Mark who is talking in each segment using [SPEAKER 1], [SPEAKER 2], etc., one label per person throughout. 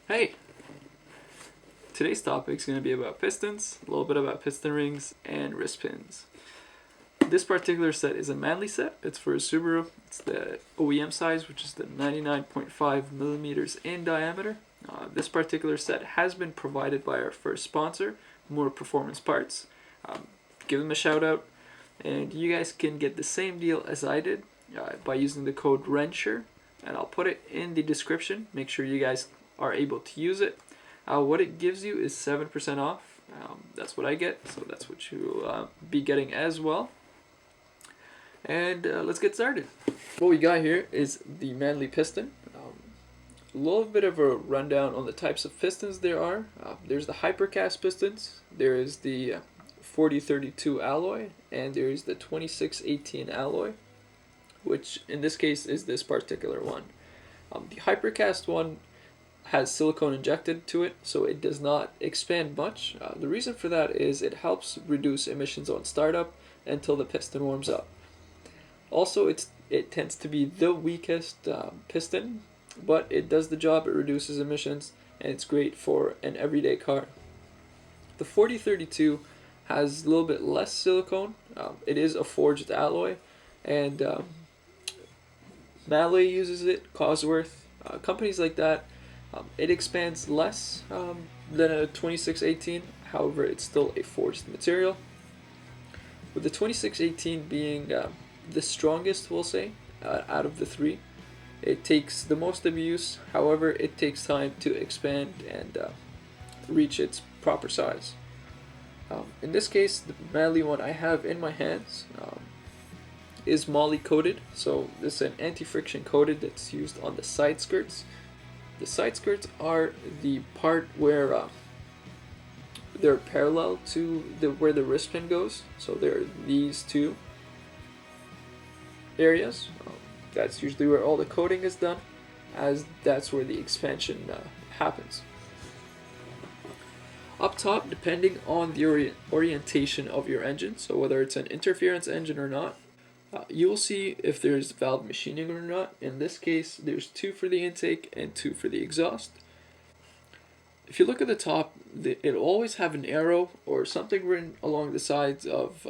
[SPEAKER 1] Hey! Today's topic is going to be about pistons, a little bit about piston rings, and wrist pins. This particular set is a Manly set. It's for a Subaru. It's the OEM size, which is the 99.5 millimeters in diameter. This particular set has been provided by our first sponsor, More Performance Parts. Give them a shout out, and you guys can get the same deal as I did by using the code RENSHER, and I'll put it in the description. Make sure you guys are able to use it. What it gives you is 7% off. That's what I get, so that's what you'll be getting as well. And let's get started. What we got here is the Manly piston. A little bit of a rundown on the types of pistons there are. There's the hypercast pistons, there is the 4032 alloy, and there is the 2618 alloy, which in this case is this particular one. The hypercast one has silicone injected to it, so it does not expand much. The reason for that is it helps reduce emissions on startup until the piston warms up. Also, it tends to be the weakest piston, but it does the job. It reduces emissions, and it's great for an everyday car. The 4032 has a little bit less silicone. It is a forged alloy, and Manly uses it, Cosworth, companies like that. It expands less than a 2618, however it's still a forged material. With the 2618 being the strongest, we'll say, out of the three. It takes the most abuse, however it takes time to expand and reach its proper size. In this case, the Manly one I have in my hands is moly coated, so this is an anti-friction coated that's used on the side skirts. The side skirts are the part where they're parallel to where the wrist pin goes. So there are these two areas. That's usually where all the coating is done, as that's where the expansion happens. Up top, depending on the orientation of your engine, so whether it's an interference engine or not, you will see if there's valve machining or not. In this case, there's two for the intake and two for the exhaust. If you look at the top, it'll always have an arrow or something written along the sides of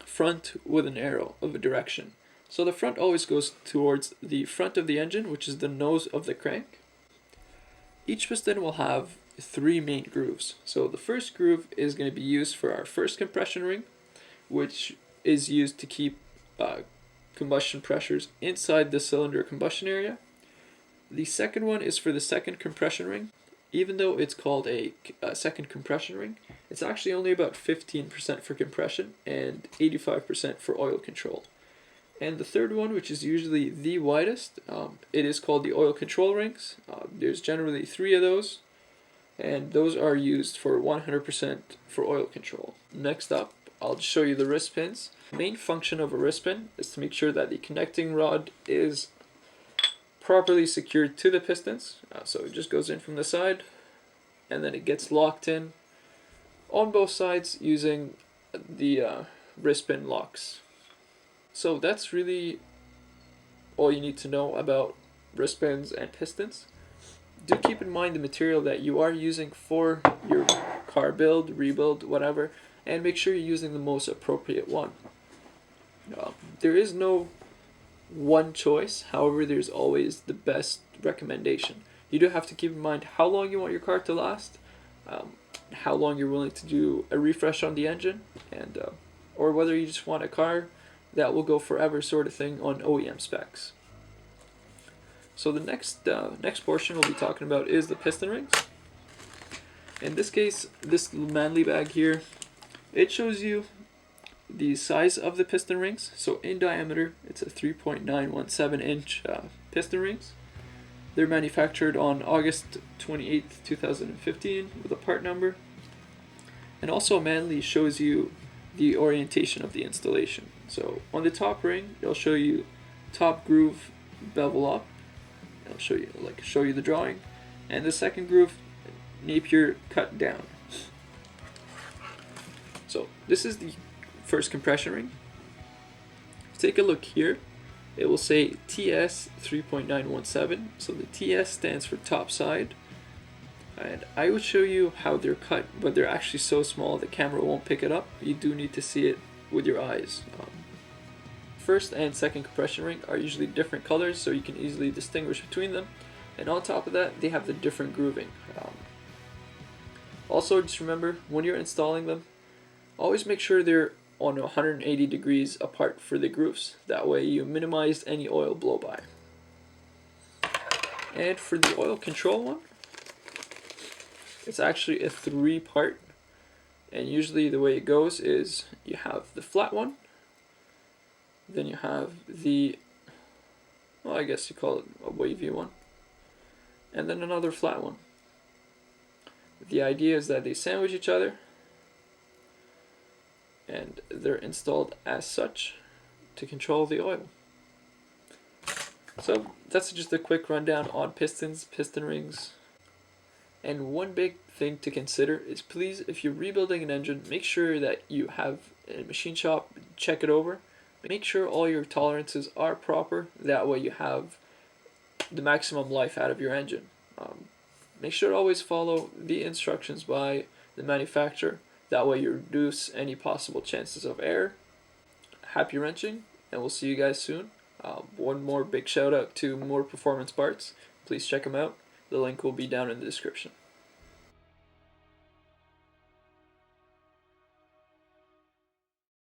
[SPEAKER 1] front with an arrow of a direction. So the front always goes towards the front of the engine, which is the nose of the crank. Each piston will have three main grooves. So the first groove is going to be used for our first compression ring, which is used to keep combustion pressures inside the cylinder combustion area. The second one is for the second compression ring. Even though it's called a second compression ring, it's actually only about 15% for compression and 85% for oil control. And the third one, which is usually the widest, it is called the oil control rings. There's generally three of those, and those are used for 100% for oil control. Next up, I'll just show you the wrist pins. The main function of a wrist pin is to make sure that the connecting rod is properly secured to the pistons. So it just goes in from the side, and then it gets locked in on both sides using the wrist pin locks. So that's really all you need to know about wrist pins and pistons. Do keep in mind the material that you are using for your car build, rebuild, whatever, and make sure you're using the most appropriate one. There is no one choice, however there's always the best recommendation. You do have to keep in mind how long you want your car to last, how long you're willing to do a refresh on the engine, and or whether you just want a car that will go forever sort of thing on OEM specs. So the next portion we'll be talking about is the piston rings. In this case, this Manly bag here, it shows you the size of the piston rings. So in diameter, it's a 3.917 inch piston rings. They're manufactured on August 28th, 2015 with a part number. And also Manly shows you the orientation of the installation. So on the top ring, it'll show you top groove bevel up. It'll show you the drawing. And the second groove, Napier cut down. So this is the first compression ring. Take a look here. It will say TS 3.917. So the TS stands for top side, And I would show you how they're cut, but they're actually so small the camera won't pick it up. You do need to see it with your eyes. First and second compression ring are usually different colors, so you can easily distinguish between them. And on top of that, they have the different grooving. Also, just remember, when you're installing them, always make sure they're on 180 degrees apart for the grooves. That way you minimize any oil blow by. And for the oil control one, it's actually a 3-part. And usually the way it goes is you have the flat one, then you have the, well, I guess you call it a wavy one, and then another flat one. The idea is that they sandwich each other and they're installed as such to control the oil. So that's just a quick rundown on pistons, piston rings. And one big thing to consider is, please, if you're rebuilding an engine, make sure that you have a machine shop check it over. Make sure all your tolerances are proper. That way you have the maximum life out of your engine. Make sure to always follow the instructions by the manufacturer. That way you reduce any possible chances of error. Happy wrenching, and we'll see you guys soon. One more big shout out to More Performance Parts. Please check them out. The link will be down in the description.